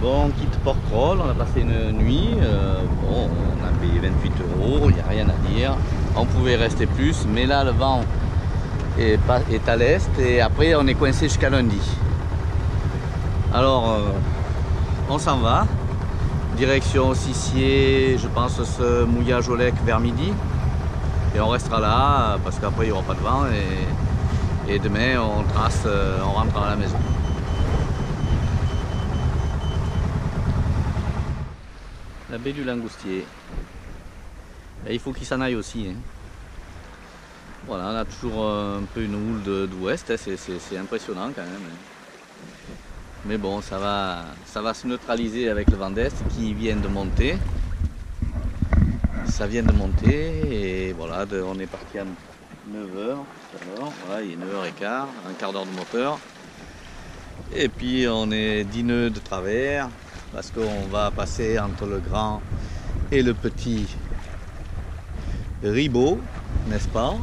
Bon, on quitte Porquerolles, on a passé une nuit, bon, on a payé 28 €, il n'y a rien à dire. On pouvait rester plus, mais là le vent est à l'est et après on est coincé jusqu'à lundi. Alors, on s'en va, direction Sissier, je pense ce Mouillage-au-Lec vers midi. Et on restera là parce qu'après il n'y aura pas de vent et demain on trace, on rentre à la maison. La baie du Langoustier. Et il faut qu'il s'en aille aussi. Hein. Voilà, on a toujours un peu une houle d'ouest, hein. C'est impressionnant quand même. Hein. Mais bon, ça va se neutraliser avec le vent d'est qui vient de monter. Ça vient de monter et voilà, on est parti à 9h. Voilà, il est 9h15, un quart d'heure de moteur. Et puis on est 10 nœuds de travers parce qu'on va passer entre le grand et le petit Ribot, n'est-ce pas?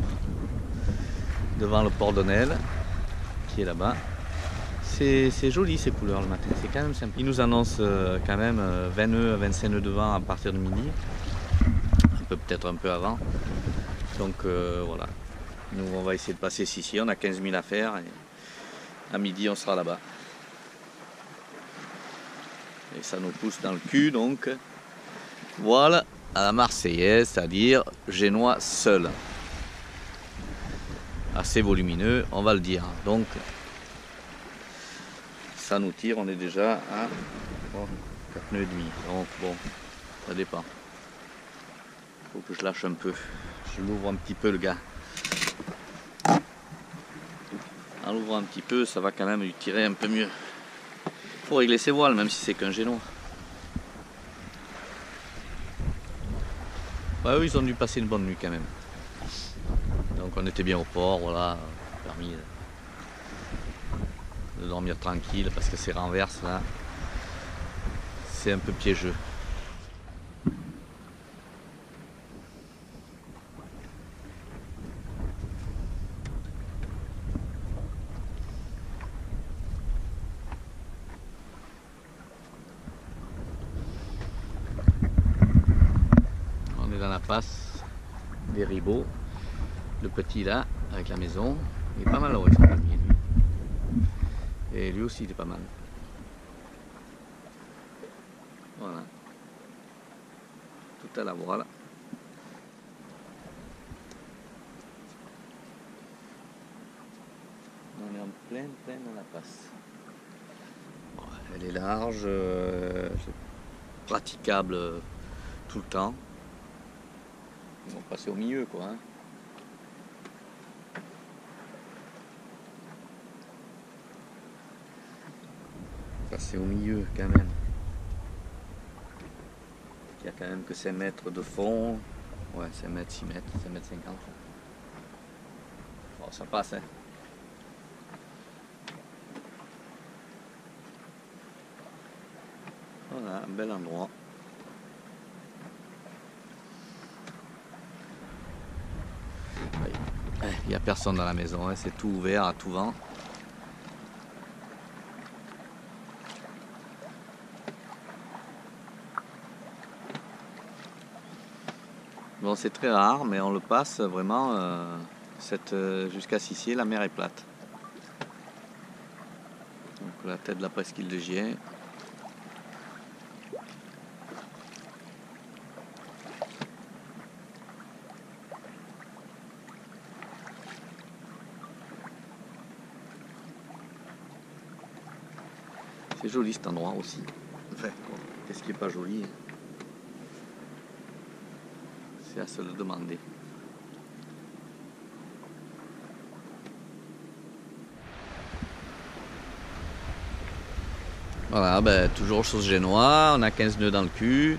Devant le port d'Onel qui est là-bas. C'est joli ces couleurs le matin, c'est quand même sympa. Il nous annonce quand même 20 nœuds à 25 nœuds de vent à partir de midi. Peut-être un peu avant. Donc voilà. Nous on va essayer de passer ici. On a 15 000 à faire et à midi on sera là-bas. Et ça nous pousse dans le cul donc. Voilà à la Marseillaise, c'est-à-dire génois seul. Assez volumineux, on va le dire. Donc ça nous tire, on est déjà à 4 nœuds et demi. Donc bon, ça dépend. Faut que je lâche un peu. Je l'ouvre un petit peu le gars. En l'ouvrant un petit peu, ça va quand même lui tirer un peu mieux. Faut régler ses voiles, même si c'est qu'un génois. Ouais, eux, ils ont dû passer une bonne nuit quand même. Donc on était bien au port, voilà, permis de dormir tranquille parce que ces renverses là, c'est un peu piégeux. On est dans la passe des Ribots, le petit là, avec la maison, il est pas mal avec son palmier lui. Et lui aussi il est pas mal. Voilà. Tout à la voile. On est en plein dans la passe. Bon, elle est large, praticable tout le temps. Ils vont passer au milieu quoi. Hein. Passer au milieu quand même. Il y a quand même que 5 mètres de fond. Ouais, 5 mètres, 6 mètres, 5 mètres 50. Bon, ça passe, hein. Voilà, un bel endroit. Il n'y a personne dans la maison, hein. C'est tout ouvert à tout vent. Bon, c'est très rare, mais on le passe vraiment jusqu'à Sissier, la mer est plate. Donc la tête de la presqu'île de Gier. C'est joli cet endroit aussi. Enfin, qu'est-ce qui n'est pas joli? C'est à se le demander. Voilà, ben, toujours chose génois, on a 15 nœuds dans le cul.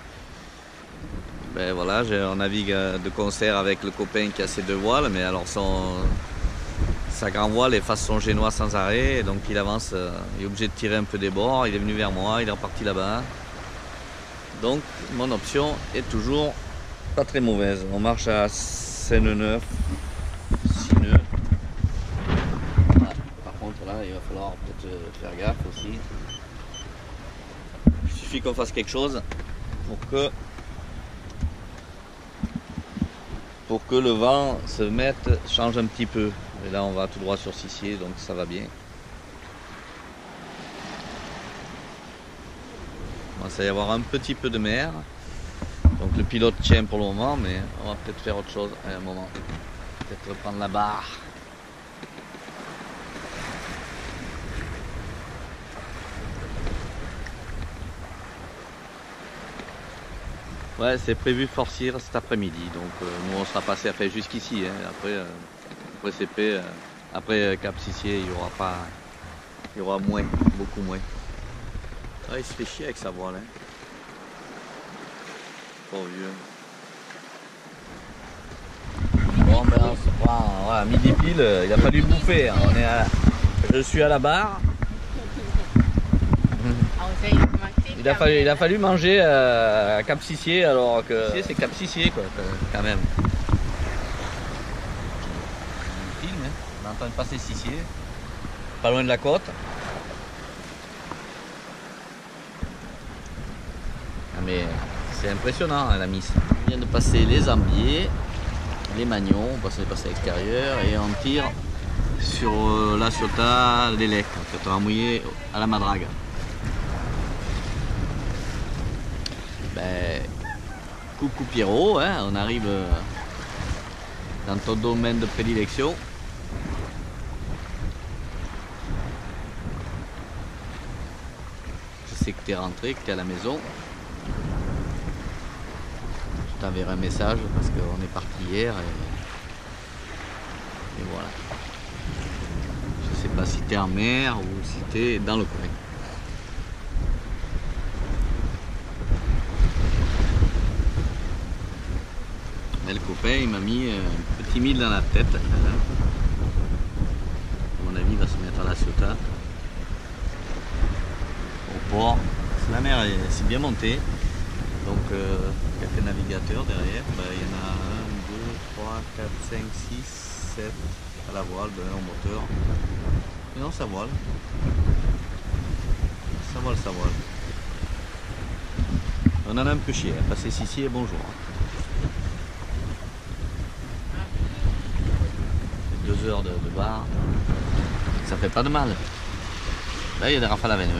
Ben voilà, on navigue de concert avec le copain qui a ses 2 voiles, mais alors sa grand voile est façon génois sans arrêt, et donc il avance, il est obligé de tirer un peu des bords, il est venu vers moi, il est reparti là-bas. Donc mon option est toujours pas très mauvaise. On marche à 5 nœuds 9, 6 nœuds. Voilà. Par contre là il va falloir peut-être faire gaffe aussi. Je suffit qu'on fasse quelque chose pour que le vent se mette, change un petit peu. Et là on va tout droit sur Sissier, donc ça va bien. Il commence à y avoir un petit peu de mer. Donc le pilote tient pour le moment, mais on va peut-être faire autre chose à un moment. Peut-être reprendre la barre. Ouais, c'est prévu Fort-Cyr cet après-midi, donc nous on sera passé après jusqu'ici. Hein. Après CP, après Cap Sissier, il y aura moins, beaucoup moins. Ah, il se fait chier avec sa voile. Hein. Pauvre vieux. Bon ben on se prend, voilà, midi pile, il a fallu bouffer. Hein. Je suis à la barre. Il a fallu manger à Cap Sissier alors que c'est Cap Sissier quoi, quand même. On filme, hein. On est en train de passer Sissier, pas loin de la côte. Ah mais c'est impressionnant hein, la Miss. On vient de passer les Ambiers, les Magnons, on passe à l'extérieur et on tire sur la Ciotat, l'Élec, en fait on va mouiller à la Madrague. Ben, coucou Pierrot, hein, on arrive dans ton domaine de prédilection. Je sais que tu es rentré, que tu es à la maison. Je t'enverrai un message parce qu'on est parti hier et voilà. Je sais pas si tu es en mer ou si tu es dans le coin. Mais le copain il m'a mis un petit mille dans la tête. À mon avis il va se mettre à la Ciotat. Au port. La mer s'est bien montée. Donc quelques navigateurs derrière. Ben, il y en a 1, 2, 3, 4, 5, 6, 7 à la voile, ben, au moteur. Mais non ça voile. Ça voile, ça voile. On en a un peu chier, hein. Passer Sissier, bonjour. 2 heures de bar, ça fait pas de mal. Là il y a des rafales à veineux.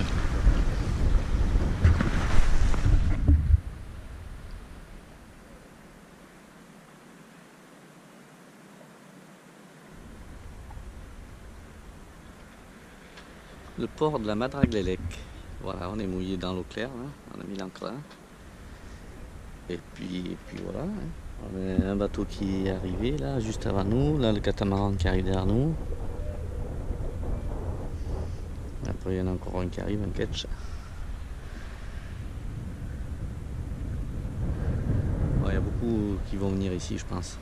Le port de la Madrague-l'Élec. Voilà, on est mouillé dans l'eau claire, hein. On a mis l'ancre là. Et puis voilà. Hein. On a un bateau qui est arrivé là, juste avant nous. Là, le catamaran qui arrive derrière nous. Après, il y en a encore un qui arrive, un ketch. Ouais, il y a beaucoup qui vont venir ici, je pense.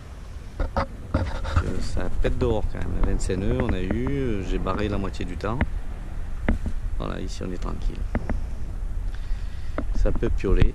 Ça pète dehors quand même. 25 nœuds, on a eu. J'ai barré la moitié du temps. Voilà, ici on est tranquille. Ça peut pioler.